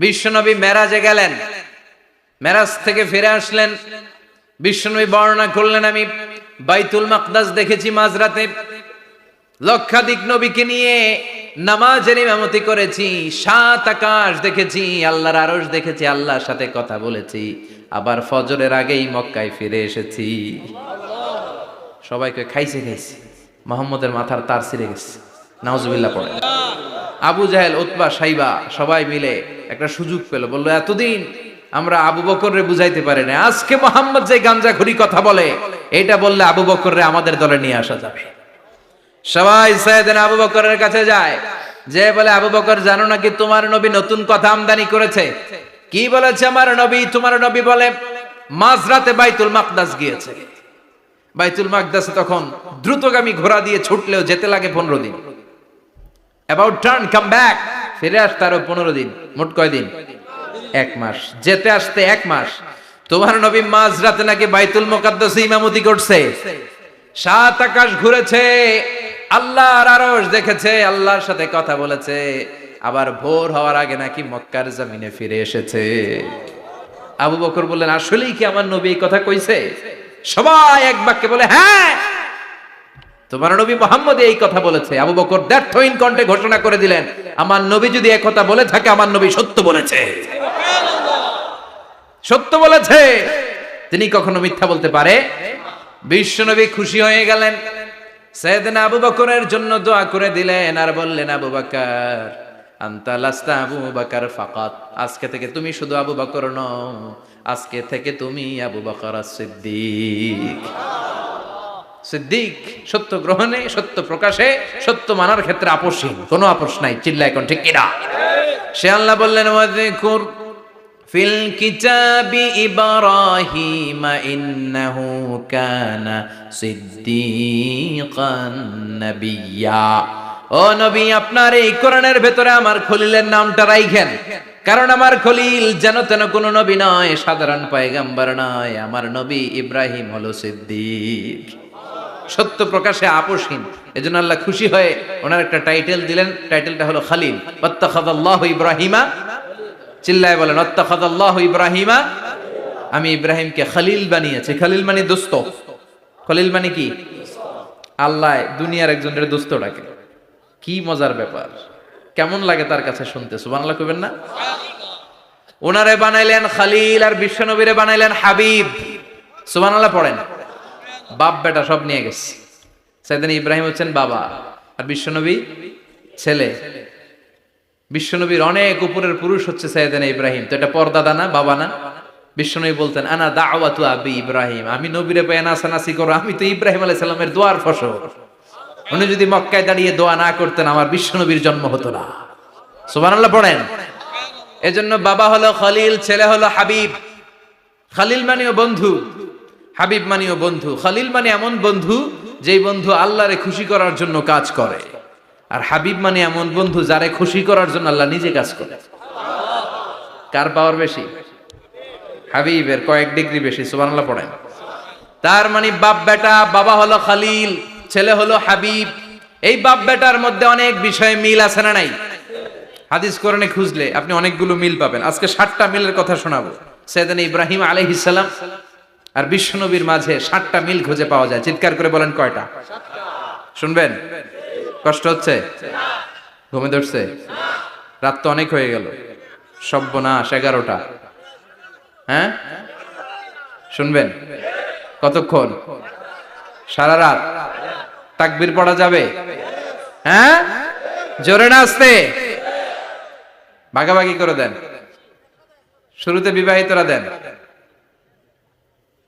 বিশ্বনবী মেরাজে গেলেন, মেরাজ থেকে ফিরে আসলেন। বিশ্বনবী বর্ণনা করলেন, আমি বাইতুল মাকদাস দেখেছি মাঝরাতে, লক্ষাধিক নবীকে নিয়ে নামাজের ইমামতি করেছি, 7 আকাশ দেখেছি, আল্লাহর আরশ দেখেছি, আল্লাহর সাথে কথা বলেছি, আবার ফজরের আগেই মক্কায় ফিরে এসেছি। সবাইকে খাইছে খাইছে, মুহাম্মদের মাথার তার ছিঁড়ে গেছে, নাউজুবিল্লাহ পড়ে। আবু জাহেল, উতবা, সাইবা সবাই মিলে একটা সুযোগ পেল, বলল এতদিন আমরা আবু বকররে বুঝাইতে পারি না, আজকে মুহাম্মদ যে গাঞ্জাখুরি কথা বলে এটা বললে আবু বকররে আমাদের দলে নিয়ে আসা যাবে। সবাই সাইয়েদনা আবু বকরের কাছে যায়, যে বলে আবু বকর জানো নাকি তোমার নবী নতুন কথা আমদানি করেছে? কি বলেছে আমার নবী? তোমার নবী বলে মাঝরাতে বাইতুল মাকদাস গিয়েছে। বাইতুল মাকদাসে তখন দ্রুতগামী ঘোড়া দিয়ে ছুটলেও যেতে লাগে 15 দিন। অ্যাবাউট টার্ন কাম ব্যাক, ফিরে আসতে আরো 15 দিন, মোট কয় দিন? 1 মাস, যেতে আসতে 1 মাস। তোমার নবী মাঝরাতে নাকি বাইতুল মুকাদ্দাসে ইমামতি করছে, 7 আকাশ ঘুরেছে, আল্লাহর আরশ দেখেছে, আল্লাহর সাথে কথা বলেছে, আবার ভোর হওয়ার আগে নাকি মক্কার জমিনে ফিরে এসেছে। আবু বকর বললেন আসলেই কি আমার নবী এই কথা কইছে? সবাই এক বাক্যে বলে হ্যাঁ, তোমার নবী মুহাম্মদ এই কথা বলেছে। আবু বকর দ্ব্যর্থহীন কণ্ঠে ঘোষণা করে দিলেন, আমার নবী যদি এই কথা বলে থাকে, আমার নবী সত্য বলেছে, সত্য বলেছে, তিনি কখনো মিথ্যা বলতে পারে? বিশ্বনবী খুশি হয়ে গেলেন, সাইয়েদনা আবু বকরের জন্য দোয়া করে দিলেন, আর বললেন আবু বকর আনতা লাস্তা আবু বকর ফাকাত, আজকে থেকে তুমি শুধু আবু বকর নও, আজকে থেকে তুমি আবু বকর as-সিদ্দিক। সিদ্দিক, সত্য গ্রহণে, সত্য প্রকাশে, সত্য মানার ক্ষেত্রে আপোষহীন, কোনো আপোষ নাই। চিল্লা এখন ঠিক কিনা? সে আল্লাহ বললেন ওয়াযকুর ফিল কিতাবি ইব্রাহিম ইন্নাহু কানা সিদ্দীকান নাবিয়্যা। ও নবী, আপনার এই কোরআনের ভেতরে আমার খলিলের নামটা রাখেন, কারণ আমার খলিল যেন তেন কোন নবী নয়, সাধারণ পয়গম্বর নয়, আমার নবী ইব্রাহিম হলো সিদ্দিক, সত্য প্রকাশে আপোষহীন। এজন্য আল্লাহ খুশি হয়ে ওনার একটা টাইটেল দিলেন, টাইটেলটা হলো খলিল। ওয়াত্তাখাযাল্লাহু ইব্রাহিমা, চিল্লায় বলেন ওয়াত্তাখাযাল্লাহু ইব্রাহিমা, আমি ইব্রাহিমকে খলিল বানিয়েছি। খলিল মানে দোস্ত। খলিল মানে কি? আল্লাহ দুনিয়ার একজনের দোস্ত ডাকে। কি মজার ব্যাপার, কেমন লাগে তার কাছে শুনতে? সুবহানাল্লাহ কইবেন না? ওনারে বানাইলেন খলিল, আর বিশ্বনবীরে বানাইলেন হাবিব। সুবহানাল্লাহ পড়েন। বাপ বেটা সব নিয়ে গেছে। সাইয়েদনা ইব্রাহিম হচ্ছেন বাবা, আর বিশ্বনবী ছেলে। বিশ্বনবীর অনেক উপরের পুরুষ হচ্ছে সাইয়েদনা ইব্রাহিম, তো এটা পরদাদা না, বাবা না? বিশ্বনবী বলতেন আনা দাওয়াতু আবি ইব্রাহিম, আমি নবীরে পেয়ে নাচানাচি করো, আমি তো ইব্রাহিম আলাইহিস সালামের দোয়ার ফসল। উনি যদি মক্কায় দাঁড়িয়ে দোয়া না করতেন, আমার বিশ্বনবীর জন্ম হতো না। সুবহানাল্লাহ পড়েন। এজন্য বাবা হলো খলিল, ছেলে হলো হাবিব। খলিল মানেও বন্ধু, হাবিব মানেও বন্ধু। খলিল মানে এমন বন্ধু যেই বন্ধু আল্লাহরে খুশি করার জন্য কাজ করে, আর হাবিব মানে এমন বন্ধু যারে খুশি করার জন্য আল্লাহ নিজে কাজ করে। কার পাওয়ার বেশি? হাবিবের কয়েক ডিগ্রি বেশি। সুবহানাল্লাহ পড়েন। তার মানে বাপ বেটা, বাবা হলো খলিল, ছেলে হলো হাবিব। এই বাপ বেটার মধ্যে অনেক বিষয়ে মিল আছে না নাই? হাদিস কোরআনে খুঁজলে আপনি অনেকগুলো মিল পাবেন। আজকে 7টা মিলের কথা শোনাবো। সাইয়েদনা ইব্রাহিম আলাইহিস সালাম আর বিশ্বনবীর মাঝে 7টা মিল খুঁজে পাওয়া যায়। চিৎকার করে বলেন কয়টা? শুনবেন? কষ্ট হচ্ছে? ঘুমে ধরছে? রাত তো অনেক হয়ে গেল, সর্বনাশ 11টা। হ্যাঁ, শুনবেন? কতক্ষণ? সারা রাত। তাকবীর পড়া যাবে? হ্যাঁ, জোরে না আস্তে? ভাগাভাগি করে দেন। শুরুতে বিবাহিতরা দেন,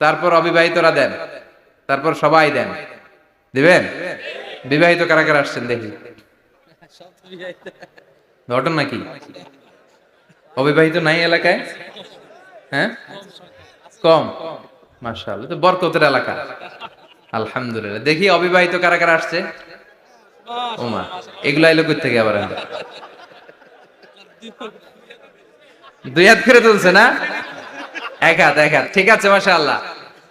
তারপর অবিবাহিতরা দেন, তারপর সবাই দেন। দিবেন? বিবাহিত কারা কারা আসছেন দেখি? ঘটন নাকি? অবিবাহিত নাই এলাকায়? হ্যাঁ, কম। মাশাআল্লাহ, তো বরকতের এলাকা। আলহামদুলিল্লাহ। দেখি অবিবাহিত কারা কারা আসছে? ওমা, এগুলা এলো কই থেকে আবার? 2 হাত করে তুলছে না? 1 হাত, 1 হাত। ঠিক আছে, মাশাআল্লাহ।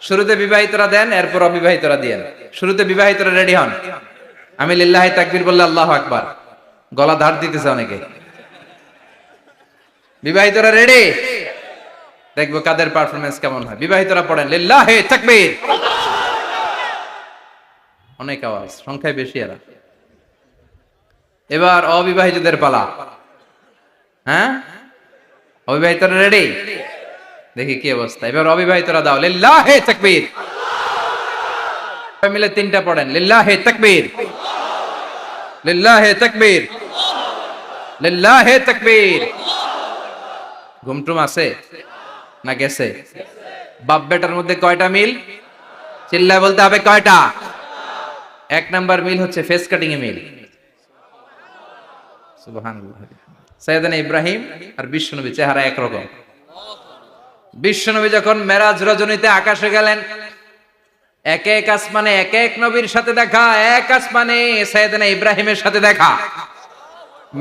শুরুতে বিবাহিতরা দেন, এরপর অবিবাহিতরা দিয়েন। শুরুতে বিবাহিতরা রেডি হন। আমি লিল্লাহি তাকবীর বললে আল্লাহু আকবার। গলা ধার দিতেছে অনেকে। বিবাহিতরা রেডি? দেখবো কাদের পারফরমেন্স কেমন হয়। বিবাহিতরা পড়েন লিল্লাহে তাকবীর। অনেক আওয়াজ, সংখ্যায় বেশি এরা। এবার অবিবাহিতদের পালা। হ্যাঁ, অবিবাহিতরা রেডি? দেখি কি অবস্থা। এবার অবিবাহিতরা দাও লিল্লাহে তাকবীর। মিলে তিনটা পড়েন লিল্লাহে তাকবীর, লিল্লাহে তাকবীর, লিল্লাহে তাকবীর। ঘুমটুম আছে না গেছে? বাপ বেটার মধ্যে কয়টা মিল? চিল্লায় বলতে হবে কয়টা? এক নাম্বার মিল হচ্ছে ফেস কাটিং এ মিল। সুবহানাল্লাহ। সাইয়েদনা ইব্রাহিম আর বিশ্বনবী চেহারা একরকম। বিশ্বনবী যখন মেরাজ রজনীতে আকাশে গেলেন, এক এক আসমানে এক এক নবীর সাথে দেখা, এক আসমানে সাইয়েদনা ইব্রাহিমের সাথে দেখা।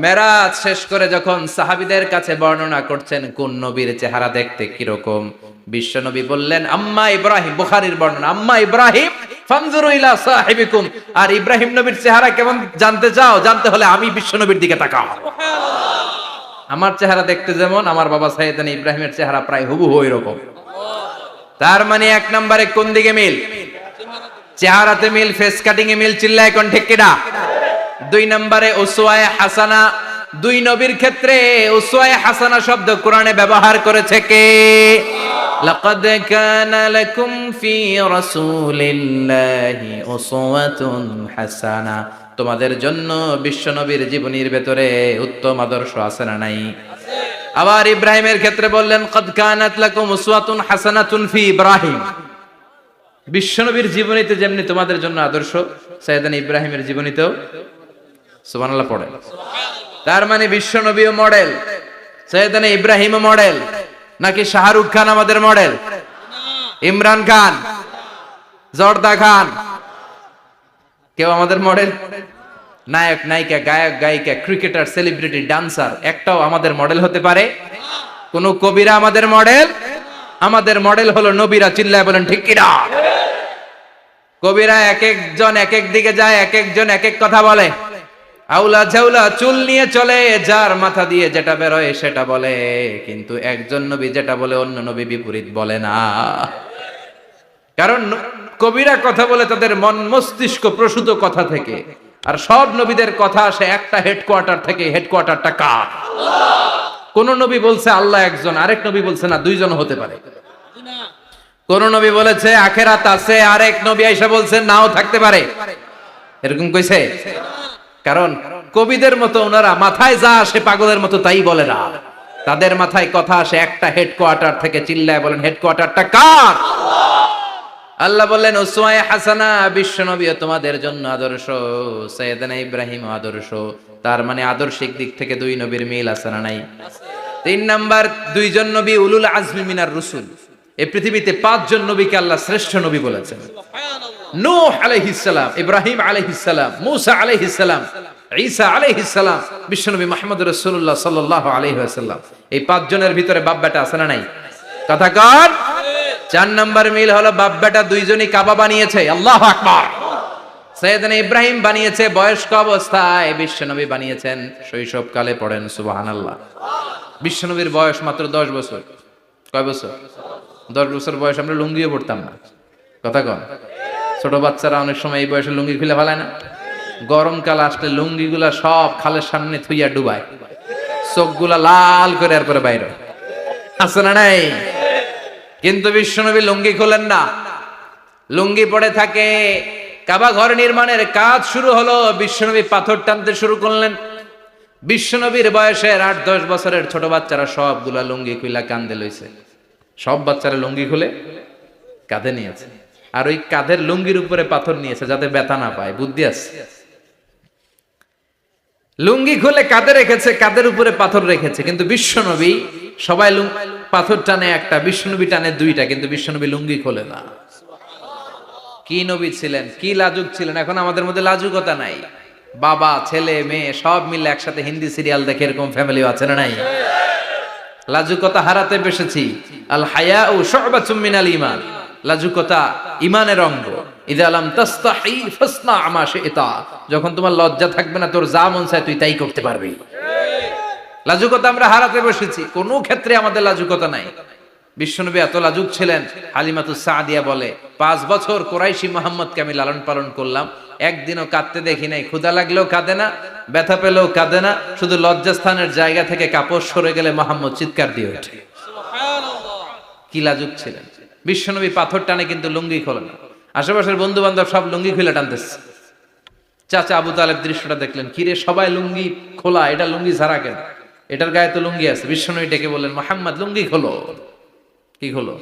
মেরাজ শেষ করে যখন সাহাবীদের কাছে বর্ণনা করছেন কোন নবীর চেহারা দেখতে কিরকম, বিশ্বনবী বললেন আম্মা ইব্রাহিম, বুখারীর বর্ণনা, আম্মা ইব্রাহিম ফানজুরু ইলা সাহিবিকুম। আর ইব্রাহিম নবীর চেহারা কেমন জানতে চাও? জানতে হলে আমি বিশ্বনবীর দিকে তাকাও। আমার চেহারা দেখতে যেমন, আমার বাবা সাইয়েদনা ইব্রাহিমের চেহারা প্রায় হুবহু এরকম। তার মানে এক নম্বরে কোন দিকে মিল? চেহারাতে মিল, ফেস কাটিং এ মিল। চিল্লায় কোন ঠিক কিনা? দুই নম্বরে উসওয়ায়ে হাসানা। দুই নবীর ক্ষেত্রে উসওয়ায়ে হাসানা শব্দ কোরআনে ব্যবহার করেছে কে? লাকাদ কানা লাকুম ফি রাসূলিল্লাহি উসওয়াতুন হাসানা। তোমাদের জন্য বিশ্বনবীর জীবনীর ভেতরে উত্তম আদর্শ আছে না নাই? আবার ইব্রাহিমের ক্ষেত্রে বললেন কাদ কানাত লাকুম উসওয়াতুন হাসানাতুন ফি ইব্রাহিম। বিশ্বনবীর জীবনীতে যেমনি তোমাদের জন্য আদর্শ, সাইয়েদনা ইব্রাহিমের জীবনীতেও। সুবহানাল্লাহ পড়ে। তার মানে বিশ্বনবীও মডেল, সাইয়েদনা ইব্রাহিমও মডেল। নাকি শাহরুখ খান আমাদের মডেল? ইমরান খান, জর্দা খান, কেউ আমাদের মডেল? নায়ক নায়িকা, গায়ক গায়িকা, ক্রিকেটার, সেলিব্রিটি, ডান্সার একটাও আমাদের মডেল হতে পারে? কোন কবিরা আমাদের মডেল? আমাদের মডেল হলো নবীরা। চিল্লায় বলেন ঠিক কিনা? কবিরা এক একজন এক এক দিকে যায়, এক একজন এক এক কথা বলে। আউলা ঝাউলা চুল নিয়ে চলে, যার মাথা দিয়ে যেটা বেরোয় সেটা বলে। কিন্তু একজন নবী যেটা বলে অন্য নবী বিপরীত বলে না। কারণ কবিরা কথা বলে তাদের মন মস্তিষ্ক প্রসূত কথা থেকে, আর সব নবীদের কথা আসে একটা হেডকোয়ার্টার থেকে। হেডকোয়ার্টারটা কার? কোন নবী বলছে আল্লাহ একজন, আরেক নবী বলছে না দুইজন হতে পারে। কোন নবী বলেছে আখেরাত আছে, আরেক নবী আইসা বলছে নাও থাকতে পারে। এরকম কইছে? কারণ কবিদের মতো ওনারা মাথায় যা আসে পাগলের মতো তাই বলে না। তাদের মাথায় কথা আসে একটা হেডকোয়ার্টার থেকে। চিল্লায় বলেন হেডকোয়ার্টারটা কার? আল্লাহ বললেন উসওয়ায়ে হাসানা। বিশ্বনবী তোমাদের জন্য আদর্শ, সাইয়েদনা ইব্রাহিম আদর্শ। তার মানে আদর্শিক দিক থেকে দুই নবীর মিল আছে না নাই? তিন নাম্বার, দুইজন নবী উলুল আজমি মিনার রুসুল। এই পৃথিবীতে পাঁচজন নবীকে আল্লাহ শ্রেষ্ঠ নবী বলেছেন। নূহ আলাইহিস সালাম, ইব্রাহিম আলাইহিস সালাম, মূসা আলাইহিস সালাম, ঈসা আলাইহিস সালাম, বিশ্বনবী মুহাম্মদ রাসূলুল্লাহ সাল্লাল্লাহু আলাইহি ওয়াসাল্লাম। এই পাঁচজনের ভিতরে বাপ বেটা আছে না নাই? কথা কন। চার নাম্বার মিল হলো বাপ বেটা দুইজনই কাবা বানিয়েছে। আল্লাহু আকবার। সাইয়েদনা ইব্রাহিম বানিয়েছে বয়স্ক অবস্থায়, বিশ্বনবী বানিয়েছেন শৈশবকালে। পড়েন সুবহানাল্লাহ। বিশ্বনবীর বয়স মাত্র 10 বছর। কয় বছর? 10 বছর বয়স আমরা লুঙ্গিও পড়তাম না। কথা কন। ছোট বাচ্চারা অনেক সময় এই বয়সে লুঙ্গি খুলে ফেলায় না? গরমকাল আসলে লুঙ্গিগুলা সব খালের সামনে থুইয়া ডুবায়, চোখগুলা লাল করে এরপরে বাইরে আছে না নাই? কিন্তু বিশ্বনবী লুঙ্গি খোলেন না, লুঙ্গি পড়ে থাকে। কাবা ঘর নির্মাণের কাজ শুরু হলো, বিশ্বনবী পাথর টানতে শুরু করলেন। বিশ্বনবীর বয়সের 8-10 বছরের ছোট বাচ্চারা সবগুলা লুঙ্গি খুইলা কাঁধে লইছে। সব বাচ্চারা লুঙ্গি খুলে কাঁধে নিয়েছে, আর ওই কাঁধের লুঙ্গির উপরে পাথর নিয়েছে যাতে ব্যথা না পায়। বুদ্ধি আছে। লুঙ্গি খুলে কাঁধে রেখেছে, কাঁধের উপরে পাথর রেখেছে। কিন্তু বিশ্বনবী সবাই পাথর টানে একটা, বিশ্বনবী টানে দুইটা, কিন্তু বিশ্বনবী লুঙ্গি খোলে না। কি নবী ছিলেন, কি লাজুক ছিলেন। এখন আমাদের মধ্যে লাজুকতা নাই। বাবা ছেলে মেয়ে সব মিলে একসাথে হিন্দি সিরিয়াল দেখে, এরকম ফ্যামিলিও আছে না নাই? লাজুকতা হারাতে বসেছি। আল হায়াউ শু'বাতুম মিনাল ঈমান। লাজুকতা ঈমানের অঙ্গ। ইযা লাম তাস্তাহি ফাসনা মা শি'তা। যখন তোমার লজ্জা থাকবে না, তোর যা মন চায় তুই তাই করতে পারবি। লাজুকতা আমরা হারাতে বসেছি, কোনো ক্ষেত্রে আমাদের লাজুকতা নাই। বিশ্বনবী এত লাজুক ছিলেন, হালিমাতুস সাদিয়া বলে 5 বছর কুরাইশি মুহাম্মদকে আমি লালন পালন করলাম, একদিনও কাঁদতে দেখি নাই। ক্ষুধা লাগলেও কাঁদে না, ব্যথা পেলেও কাঁদে না, শুধু লজ্জাস্থানের জায়গা থেকে কাপড় সরে গেলে মুহাম্মদ চিৎকার দিয়ে ওঠে। কি লাজুক ছিলেন বিশ্বনবী। পাথর টানে কিন্তু লুঙ্গি খোলে না। আশেপাশের বন্ধু বান্ধব সব লুঙ্গি খুলে টানতেছে। চাচা আবু তালেব দৃশ্যটা দেখলেন, কিরে সবাই লুঙ্গি খোলা, এটা লুঙ্গি ছাড়া কেন? এটার গায়ে তো লুঙ্গি আছে। বিশ্বনবী ডেকে বললেন, মুহাম্মদ লুঙ্গি খোলো। কি খোলো?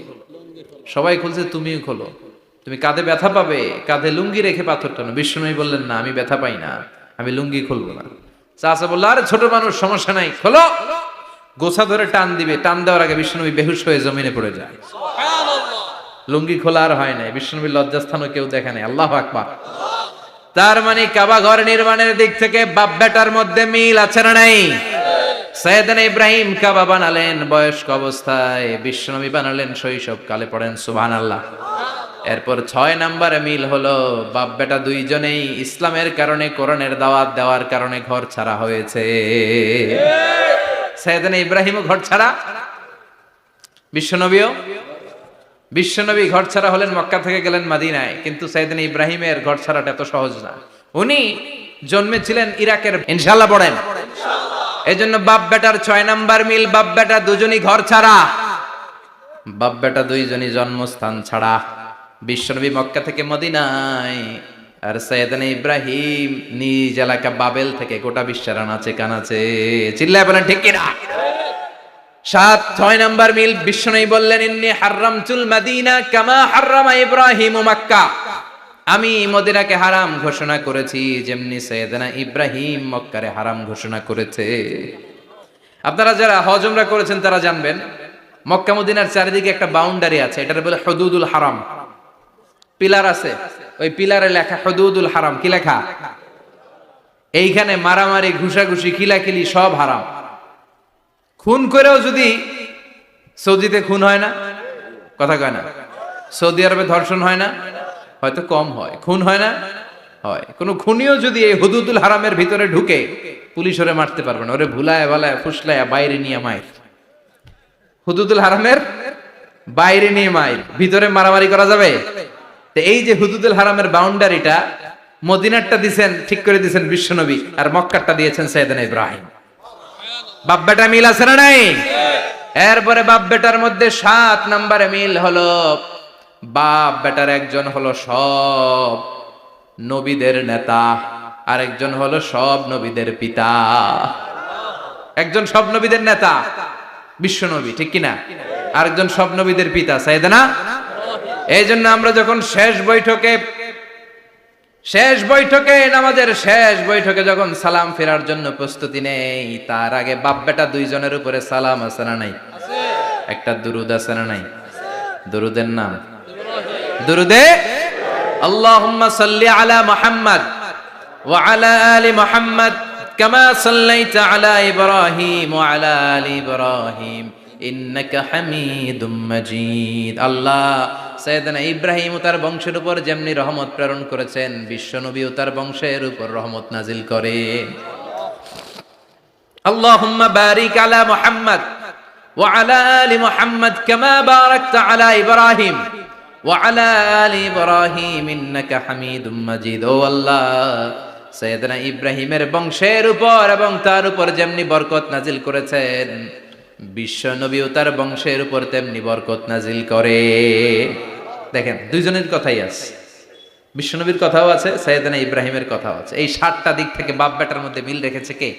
সবাই খুলছে, তুমিও খোলো। তুমি কাঁধে ব্যথা পাবে, কাঁধে লুঙ্গি রেখে পাথর টানো। বিশ্বনবী বললেন, না আমি ব্যথা পাই না, আমি লুঙ্গি খুলবো না। চাচা বললো, আরে ছোট মানুষ, সমস্যা নাই, খোলো। গোছা ধরে টান দিবে, টান দেওয়ার আগে বিশ্বনবী বেহুশ হয়ে জমিনে পড়ে যায়। লুঙ্গি খোলা আর হয় নাই। বিশ্বনবীর লজ্জাস্থানও কেউ দেখে নাই। আল্লাহু আকবার। তার মানে কাবা ঘর নির্মাণের দিক থেকে বাপ বেটার মধ্যে মিল আছে না নাই? সাইয়েদনা ইব্রাহিম কাবা বানালেন বয়স্ক অবস্থায়, বিশ্বনবী বানালেন শৈশবকালে। পড়েন সুবহানাল্লাহ। এরপর 6 নম্বরে মিল হলো, বাপ বেটা দুইজনেই ইসলামের কারণে, কোরআনের দাওয়াত দেওয়ার কারণে ঘর ছাড়া হয়েছে। সাইয়েদনা ইব্রাহিমও ঘর ছাড়া, বিশ্বনবী ঘর ছাড়া হলেন, মক্কা থেকে গেলেন মদিনায়। কিন্তু সাইয়েদনা ইব্রাহিমের ঘর ছাড়াটা এত সহজ না। উনি জন্মেছিলেন ইরাকের। ইনশাআল্লাহ পড়েন। এজন্য বাপ বেটার 6 নাম্বার মিল, বাপ বেটা দুজনই ঘর ছাড়া, বাপ বেটা দুইজনই জন্মস্থান ছাড়া। বিশ্বনবী মক্কা থেকে মদিনায়, আর সাইয়েদনা ইব্রাহিম নিজ এলাকা বাবেল থেকে গোটা বিশ্বের আনাচে কানাচে। চিল্লায় বলেন ঠিক কিনা? 6 নাম্বার মিল, বিশ্বনবী বললেন, ইন্নী হারামতুল মদিনা কামা হারামা ইব্রাহিম মক্কা। আমি মদিনাকে হারাম ঘোষণা করেছি যেমনি সাইয়েদনা ইব্রাহিম মক্কারে হারাম ঘোষণা করেছে। আপনারা যারা হজ উমরা করেছেন তারা জানবেন, মক্কা মদিনার চারিদিকে একটা বাউন্ডারি আছে, এটার বলে হুদুদুল হারাম। পিলার আছে, ওই পিলারে লেখা হুদুদুল হারাম। কি লেখা? এইখানে মারামারি, ঘুষাঘুষি, খিলাখিলি সব হারাম। খুন করেও যদি, সৌদিতে খুন হয় না, কথা কয় না? সৌদি আরবে ধর্ষণ হয় না, হয়তো কম হয়, খুন হয় না, হয়। কোন খুনিও যদি এই হুদুদুল হারামের ভিতরে ঢুকে, পুলিশ ওরে মারতে পারবে না। ওরে ভুলায় ভালায় ফুসলায় বাইরে নিয়ে মাইর। হুদুদুল হারামের বাইরে নিয়ে মাইর, ভিতরে মারামারি করা যাবে? তো এই যে হুদুদুল হারামের বাউন্ডারিটা, মদিনারটা দিয়েছেন, ঠিক করে দিয়েছেন বিশ্বনবী, আর মক্কারটা দিয়েছেন সাইয়েদনা ইব্রাহিম। বাপ বেটা মিল আছে না নাই? এরপরে বাপ বেটার মধ্যে 7 নম্বরে মিল হলো, বাপ বেটার একজন হলো সব নবীদের নেতা, আর একজন হলো সব নবীদের পিতা। একজন সব নবীদের নেতা বিশ্বনবী, ঠিক কিনা? আরেকজন সব নবীদের পিতা সাইয়েদনা। এই জন্য আমরা যখন শেষ বৈঠকে নামাজের শেষ বৈঠকে যখন সালাম ফেরার জন্য প্রস্তুতি নেই, তার আগে বাপ বেটা দুইজনের উপরে সালাম আছে না নাই? একটা দুরুদ আছে না নাই? দুরুদের নাম দুরুদে আল্লাহুম্মা সাল্লি আলা মুহাম্মদ ওয়া আলা আলি মুহাম্মদ কামা সাল্লাইতা আলা ইব্রাহিম ওয়া আলা আলি ইব্রাহিম ইন্নাকা হামিদুম মাজিদ। আল্লাহ সাইয়েদনা ইব্রাহিম ও তার বংশের উপর যেমনি রহমত প্রেরণ করেছেন, বিশ্বনবী ও তার বংশের উপর রহমত নাজিল করেন। আল্লাহুম্মা বারিক আলা মুহাম্মদ ওয়া আলা আলি মুহাম্মদ কামা বারাকতা আলা ইব্রাহিম ওয়া আলা আলি ইব্রাহিম ইন্নাকা হামিদুম মাজিদ। ও আল্লাহ, সাইয়েদনা ইব্রাহিমের বংশের উপর এবং তার উপর যেমনি বরকত নাজিল করেছেন, বিশ্ব নবী ও তার বংশের উপর তেমনি বরকত নাজিল করে। দেখেন, দুইজনের কথাই আছে, বিশ্বনবীর কথাও আছে, সাইয়েদনা ইব্রাহিমের কথাও আছে। এই 7টা দিক থেকে বাপ বেটার মধ্যে মিল রেখেছে কে?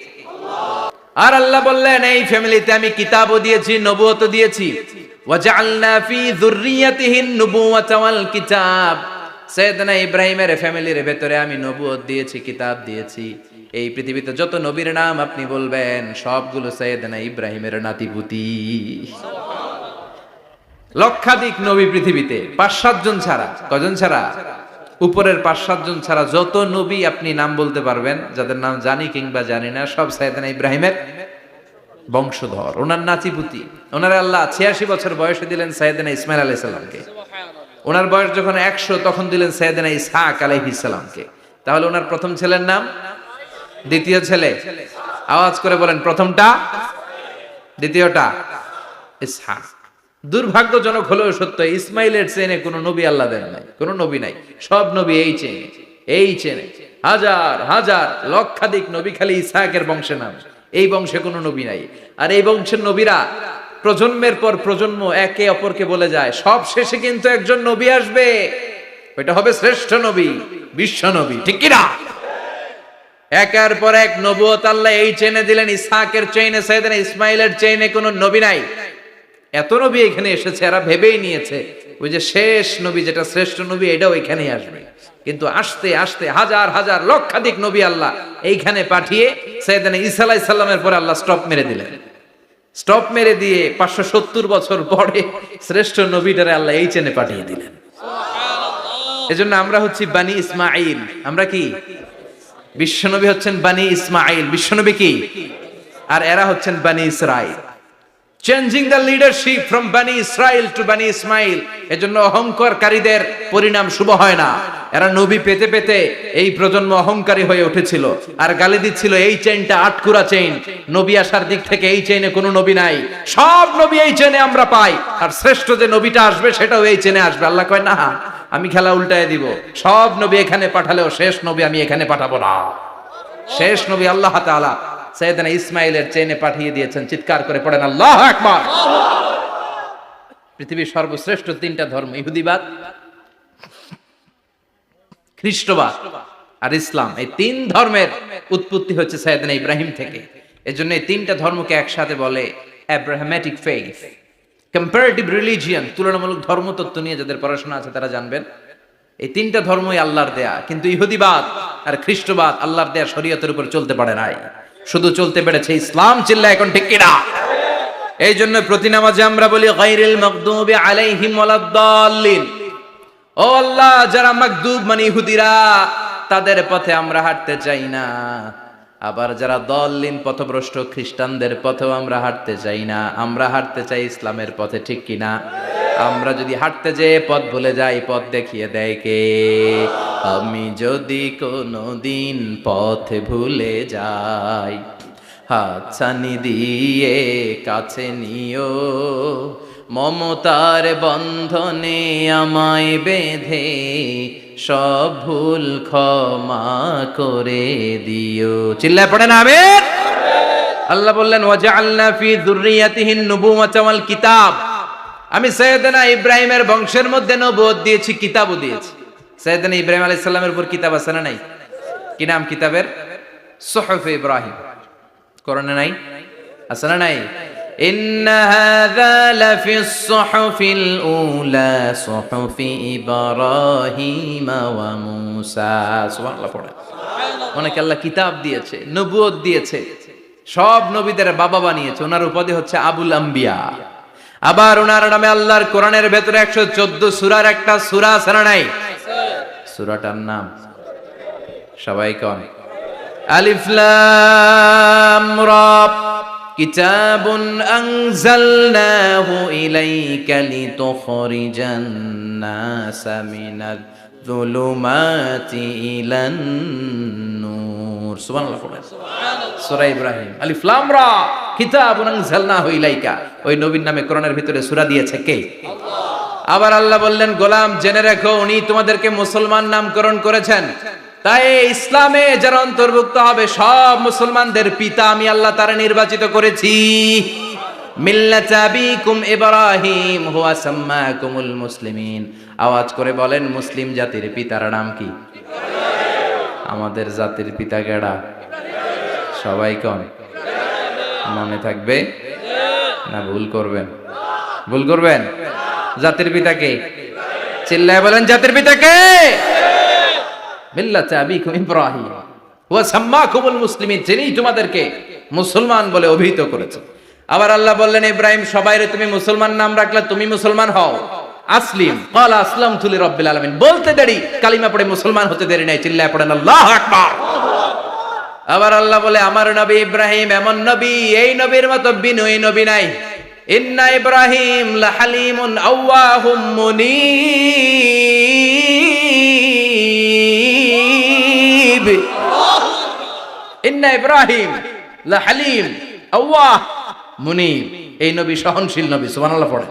আর আল্লাহ বললেন, এই ফ্যামিলিতে আমি কিতাবও দিয়েছি, নবুয়তও দিয়েছি। ওয়াজআলনা ফি যুররিয়াতিহিন নুবুওয়াতা ওয়াল কিতাব। সাইয়েদনা ইব্রাহিমের ফ্যামিলির ভেতরে আমি নবুয়ত দিয়েছি, কিতাব দিয়েছি। এই পৃথিবীতে যত নবীর নাম আপনি বলবেন, সবগুলো সাইয়েদনা ইব্রাহিমের নাতিপুতি। লক্ষাধিক নবী পৃথিবীতে, 5-7 জন ছাড়া। কজন ছাড়া? উপরের 5-7 জন ছাড়া যত নবী আপনি নাম বলতে পারবেন, যাদের নাম জানি কিংবা জানি না, সব সাইয়েদনা ইব্রাহিমের বংশধর, ওনার নাতিপুতি। ওনার আল্লাহ 86 বছর বয়সে দিলেন সাইয়েদনা ইসমাইল আলাইহিস সালামকে। ওনার বয়স যখন 100 তখন দিলেন সাইয়েদনা ইসহাক আলাইহিস সালামকে। তাহলে ওনার প্রথম ছেলের নাম, দ্বিতীয় ছেলে আওয়াজ করে বলেন, প্রথমটা, দ্বিতীয়টা ইসহাক। দুর্ভাগ্যজনক হলেও সত্য, ইসমাইলের চেনে কোনো নবী আল্লাহ দেন নাই, কোনো নবী নাই। সব নবী এই চেনে হাজার হাজার লক্ষাধিক নবী খালি ইসহাকের বংশে নাম, এই বংশে কোনো নবী নাই। আর এই বংশের নবীরা প্রজন্মের পর প্রজন্ম একে অপরকে বলে যায়, সব শেষে কিন্তু একজন নবী আসবে, ওইটা হবে শ্রেষ্ঠ নবী, বিশ্ব নবী, ঠিক কি না? একের পর এক নবুয়ত আল্লাহ এই চেনে দিলেন। ইসহাকের চেইনে, সাইয়েদনা ইসমাইলের চেইনে কোনো নবী নাই। এত নবী এখানে এসেছে, এরা ভেবেই নিয়েছে ওই যে শেষ নবী, যেটা শ্রেষ্ঠ নবী, এটাও এখানেই আসবে। কিন্তু আস্তে আস্তে হাজার হাজার লক্ষাধিক নবী আল্লাহ এইখানে পাঠিয়ে সাইয়েদনা ঈসা আলাইহিস সালামের পরে আল্লাহ স্টপ মেরে দিলেন। স্টপ মেরে দিয়ে 570 বছর পরে শ্রেষ্ঠ নবীটারে আল্লাহ এই চেনে পাঠিয়ে দিলেন। এজন্য আমরা হচ্ছি বানি ইসমাইল। আমরা কি? বিশ্বনবী হচ্ছেন বানি ইসমাইল, বিশ্বনবী কি? আর এরা হচ্ছেন বানি Israil. Changing the leadership from বানি ইসরাইল টু বানি ইসমাইল। এজন্য অহংকারীদের পরিণাম শুভ হয় না। এরা নবী পেতে পেতে এই প্রজন্ম অহংকারী হয়ে উঠেছিল আর গালি দিচ্ছিল, এই চেইনটা আটকুরা চেইন, নবী আসার দিক থেকে এই চেইনে কোনো নবী নাই, সব নবী এই চেইনে আমরা পাই, আর শ্রেষ্ঠ যে নবীটা আসবে সেটাও এই চেইনে আসবে। আল্লাহ কয়, না, আমি খেলা উল্টায় দিব, সব নবী এখানে পাঠালেও শেষ নবী আমি এখানে পাঠাবো না। শেষ নবী আল্লাহ তাআলা সাইয়েদনা ইসমাইলের চেইনে পাঠিয়ে দিয়েছেন। চিৎকার করে পড়েন আল্লাহু আকবার। পৃথিবীর সর্বশ্রেষ্ঠ তিনটা ধর্ম, ইহুদিবাদ, খ্রিস্টবাদ আর ইসলাম, এই তিন ধর্মের উৎপত্তি হচ্ছে সাইয়েদনা ইব্রাহিম থেকে। এজন্য এই তিনটা ধর্মকে একসাথে বলে আব্রাহামেটিক ফেইথ, কম্পারেটিভ রিলিজিয়ন। তুলনামূলক ধর্মতত্ত্ব নিয়ে যাদের পড়াশোনা আছে তারা জানবেন এই তিনটা ধর্মই আল্লাহর দেয়া। কিন্তু ইহুদিবাদ আর খ্রিস্টবাদ আল্লাহর দেয়া শরীয়তের উপর চলতে পারে নাই, শুধু চলতে পেরেছে ইসলাম। চিল্লা এখন ঠিক কিনা? এই জন্য প্রতি নামাজে আমরা বলি গায়রিল মাগদুবি আলাইহিম ওয়ালাদ-দাল্লিন। ও আল্লাহ, যারা মাগদুব মানে ইহুদিরা, তাদের পথে আমরা হাঁটতে চাই না। আবার যারা দল্লিন পথভ্রষ্ট খ্রিস্টানদের পথেও আমরা হাঁটতে চাই না। আমরা হাঁটতে চাই ইসলামের পথে, ঠিক কিনা? আমরা যদি হাঁটতে যেয়ে পথ ভুলে যাই, পথ দেখিয়ে দেয় কে? আমি যদি কোনোদিন পথ ভুলে যাই, হাতছানি দিয়ে কাছে নিও, মমতার বন্ধনে আমায় বেঁধে সব ভুল ক্ষমা করে দিও। চিল্লায় পড়েন আমিন। আল্লাহ বললেন, ওয়াজআলনা ফি যুররিয়াতিহিন নুবুওয়াতা ওয়াল কিতাব। আমি সাইয়েদনা ইব্রাহিমের বংশের মধ্যে নবুয়ত দিয়েছি, কিতাবও দিয়েছি। সাইয়েদনা ইব্রাহিম আলাইহিস সালামের উপর কিতাব আছে না নাই? কি নাম কিতাবের? সুহুফে ইব্রাহিম। কোরআনে নাই? আছে না নাই? ইন্না হাযা লাফিস সুহুফিল উলা সুহুফি ইব্রাহিম ওয়া মূসা। সুবহানাল্লাহ পড়ে। অনেক আল্লাহ কিতাব দিয়েছে, নবুয়ত দিয়েছে, সব নবীদের বাবা বানিয়েছে। ওনার উপাধি হচ্ছে আবুল আম্বিয়া। আবার ওনার নামে আল্লাহর কোরআনের ভেতরে 114 সূরার একটা সূরা আছে না নাই? সূরাটার নাম সবাই কোন? আলিফ লাম রা। কিতাবুন আনজালনাহু ইলাইকা লিতুখরিজান নাসা মিনাজ যুলুমাতি ইলান নূর। সুবহানাল্লাহ পড়েন। সূরা ইব্রাহিম, আলিফ লাম রা, কিতাবুন আনজালনাহু ইলাইকা। ওই নবীর নামে কোরআনের ভিতরে সূরা দিয়েছে কে? আল্লাহ। আবার আল্লাহ বললেন, গোলাম জেনে রাখো, উনি তোমাদেরকে মুসলমান নামকরণ করেছেন। তাই ইসলামে যারা অন্তর্ভুক্ত হবে সব মুসলমানদের পিতা আমি আল্লাহ তারা নির্বাচিত করেছি। মিল্লাত আবিকুম ইব্রাহিম হুয়া সাম্মাকুমুল মুসলিমিন। আওয়াজ করে বলেন, মুসলিম জাতির পিতার নাম কি? আমাদের জাতির পিতা কেডা? সবাই কোন? মনে থাকবে না ভুল করবেন? ভুল করবেন? জাতির পিতা কে? চিল্লায় বলেন, জাতির পিতা কে? মিল্লাত আবিকুম ইব্রাহিম ওয়া সাম্মাকুমুল মুসলিমিন, যিনি তোমাদেরকে মুসলমান বলে অভিহিত করেছেন। আবার আল্লাহ বললেন, ইব্রাহিম সবাইরে তুমি মুসলমান নাম রাখলে, তুমি মুসলমান হও। আসলিম ক্বালা আসলামতু লিরাব্বিল আলামিন, বলতে দেরি, কালিমা পড়ে মুসলমান হতে দেরি নাই। চিল্লায় পড়েন আল্লাহু আকবার। আবার আল্লাহ বলে, আমার নবী ইব্রাহিম এমন নবী, এই নবীর মতো বিনয়ী নবী নাই। ইন্না ইব্রাহিম লাহালিমুন আওয়াহুম মুনীব। ইন্না ইব্রাহিম, লা হালিম আওয়াহ মুনিব। এই নবী সহনশীল নবী, সুবহানাল্লাহ পড়ে।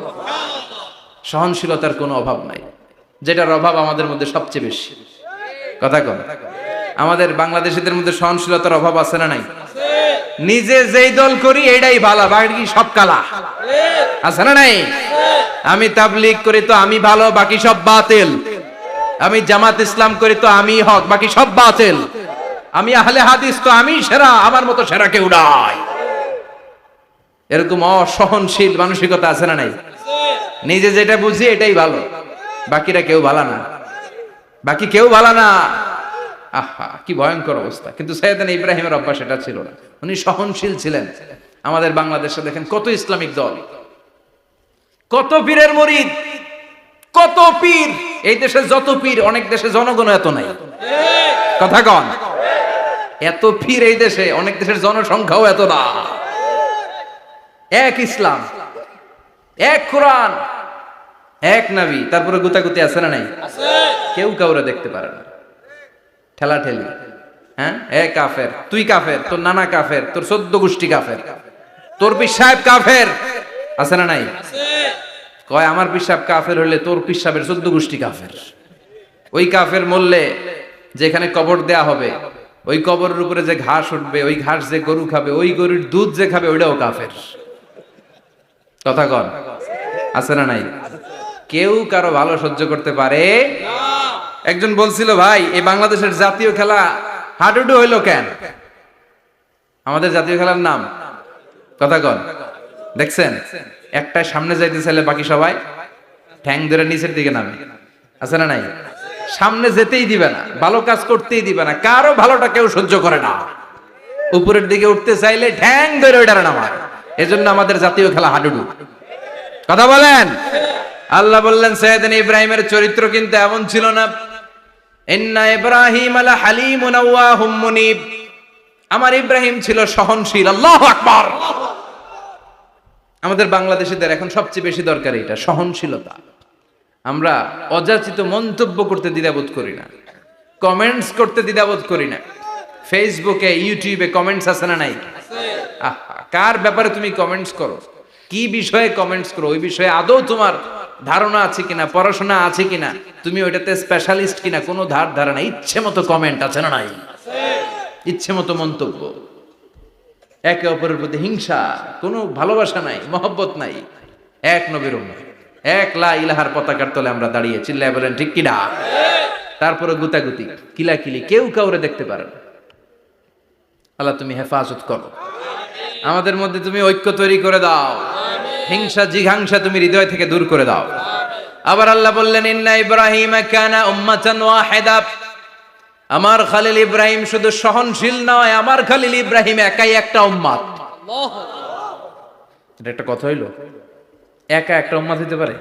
সহনশীলতার কোনো অভাব নাই, যেটার অভাব আমাদের মধ্যে সবচেয়ে বেশি। কথা কন, আমাদের বাংলাদেশীদের মধ্যে সহনশীলতার অভাব আছে না নাই? নিজে যেই দল করি এটাই ভালো, বাকি সব কালা, আছে না নাই? আমি তাবলীগ করি তো আমি ভালো, বাকি সব বাতিল। আমি জামাত ইসলাম করি তো আমি হক, বাকি সব বাতিল। আমি আহলে হাদিস তো আমি সেরা, আমার মতো সেরা কেউ নাই। এরকম অসহনশীল মানসিকতা আছে না নাই? নিজে যেটা বুঝি এটাই ভালো, বাকিরা কেউ ভালো না, বাকি কেউ ভালো না। আহা, কি ভয়ঙ্কর অবস্থা। কিন্তু সাইয়েদনা ইব্রাহিমের অভ্যাস এটা ছিল না, উনি সহনশীল ছিলেন। আমাদের বাংলাদেশে দেখেন কত ইসলামিক দল, কত পীরের মুরিদ, কত পীর। এই দেশে যত পীর, অনেক দেশে জনগণ এত নাই। কথা কন, এত পীর এই দেশে, অনেক দেশের জনসংখ্যাও এত না। এক ইসলাম, এক কোরআন, এক নবী, তারপরে গুতাগুতি আছে না নাই? কেউ কাউরে দেখতে পারে না, ঠেলা ঠেলি। হ্যাঁ, এ কাফের, তুই কাফের, তোর নানা কাফের, তোর 14 গোষ্ঠী কাফের, তোর পীর সাহেব কাফের, আছে না নাই? কয় আমার পীর সাহেব কাফের হলে তোর পীর সাহেবের 14 গোষ্ঠী কাফের। ওই কাফের মরলে যেখানে কবর দেয়া হবে, ওই কবরের উপরে যে ঘাস উঠবে, ওই ঘাস যে গরু খাবে, ওই গরুর দুধ যে খাবে, ওইটাও কাফের। কথা কন, আছে না নাই? কেউ কারো ভালো সহ্য করতে পারে না। একজন বলছিল, ভাই এই বাংলাদেশের জাতীয় খেলা হাডুডু হইলো কেন? আমাদের জাতীয় খেলার নাম, কথা কন, দেখছেন? একটা সামনে যাইতে চাইলে বাকি সবাই ঠ্যাং ধরে নিচের দিকে নামে, আছে না নাই? সামনে যেতেই দিবে না, ভালো কাজ করতেই দিবে না, কারো ভালোটা কেউ সহ্য করে না। উপরের দিকে উঠতে চাইলে ঠ্যাং ধরে ওইটার নামায়। এজন্য আমাদের জাতীয় খেলা হাডুডু। কথা বলেন। আল্লাহ বললেন সাইয়েদনা ইব্রাহিমের চরিত্র কিন্তু এমন ছিল না। ইন্না ইব্রাহিম লা হালিমুন আওয়াহুম মুনিব। আমার ইব্রাহিম ছিল সহনশীল। আল্লাহু আকবার। আমাদের বাংলাদেশীদের এখন সবচেয়ে বেশি দরকার এটা, সহনশীলতা। আমরা অযাচিত মন্তব্য করতে দ্বিধাবোধ করি না, কমেন্টস করতে দ্বিধাবোধ করি না। ফেসবুকে, ইউটিউবে কমেন্টস আছে না নাই? কার ব্যাপারে তুমি কমেন্টস করো, কি বিষয়ে কমেন্টস করো, ওই বিষয়ে আদৌ তোমার ধারণা আছে কিনা, পড়াশোনা আছে কিনা, তুমি ওইটাতে স্পেশালিস্ট কিনা, কোনো ধারণা। ইচ্ছে মতো কমেন্ট আছে না নাই? ইচ্ছে মতো মন্তব্য, একে অপরের প্রতি হিংসা, কোনো ভালোবাসা নাই, মহব্বত নাই। এক নবীর উম্মত, এক লা ইলাহার পতাকার তলে আমরা দাঁড়িয়ে, চিল্লায় বলেন ঠিক কিনা? তারপরে গুতাগুতি, কিলাকিলি, কেউ কাউরে দেখতে পারে না। আল্লাহ তুমি হেফাজত করো, আমাদের মধ্যে তুমি ঐক্য তৈরি করে দাও, হিংসা জিঘাংসা তুমি হৃদয় থেকে দূর করে দাও। আবার আল্লাহ বললেন ইন্না ইব্রাহিম কানা উম্মাতান ওয়াহিদা। আমার খলিল ইব্রাহিম শুধু সহনশীল নয়, আমার খলিল ইব্রাহিম একাই একটা উম্মত। এটা একটা কথা হইলো, একা একটা উম্মত হতে পারে?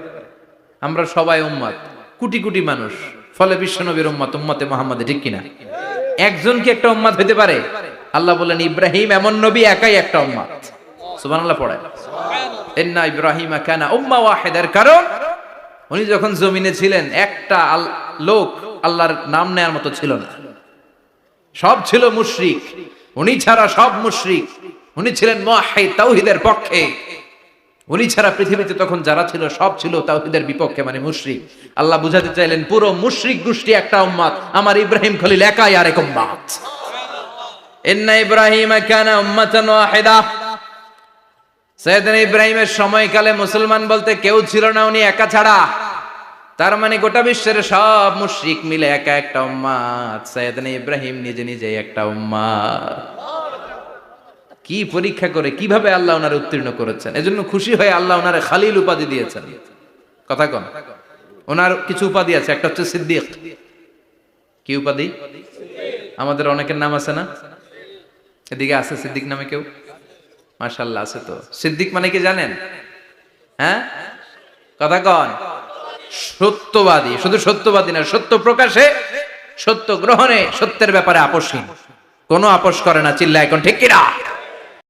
আমরা সবাই উম্মত, কোটি কোটি মানুষ, ফলে বিশ্ব নবীর উম্মত, উম্মতে মুহাম্মাদে, ঠিক কিনা? একজন কি একটা উম্মত হতে পারে? আল্লাহ বললেন ইব্রাহিম এমন নবী, একাই একটা উম্মত। সুবহানাল্লাহ পড়ে। ইন্না ইব্রাহিম কানা উম্মাহ ওয়াহিদার কারণ উনি যখন জমিনে ছিলেন একটা লোক আল্লাহর নাম নেয়ার মতো ছিল না, সব ছিল মুশরিক। উনি ছাড়া সব মুশরিক। উনি ছিলেন মুওয়াহহিদ, তাওহীদের পক্ষে। উনি ছাড়া পৃথিবীতে তখন যারা ছিল সব ছিল তাওহীদের বিপক্ষে, মানে মুশরিক। আল্লাহ বুঝাতে চাইলেন পুরো মুশরিক গোষ্ঠী একটা উম্মত, আমার ইব্রাহিম খলিল একাই আরেক উম্মত। ইন্না ইব্রাহিম কানা উম্মাতান ওয়াহিদা। সাইয়েদনা ইব্রাহিমের সময়কালে মুসলমান বলতে কেউ ছিল না, উনি একা ছাড়া। তার মানে গোটা বিশ্বের সব মুশরিক মিলে একা একটা উম্মত, সাইয়েদনা ইব্রাহিম নিজে নিজেই একটা উম্মত। কি পরীক্ষা করে, কিভাবে আল্লাহ ওনারে উত্তীর্ণ করেছেন। এজন্য খুশি হয়ে আল্লাহ ওনারে খালিল উপাধি দিয়েছেন। কথা কন, ওনার কিছু উপাধি আছে, একটা হচ্ছে সিদ্দিক। কি উপাধি? আমাদের অনেকের নাম আছে না? এদিকে আছে সিদ্দিক নামে কেউ? মাশাআল্লাহ আছে তো। সিদ্দিক মানে কি জানেন? হ্যাঁ, কথা কন। সত্যবাদী, শুধু সত্যবাদী না, সত্য প্রকাশে, সত্য গ্রহণে, সত্যের ব্যাপারে আপোষহীন, কোনো আপোষ করে না। চিল্লায় এখন ঠিক কিনা?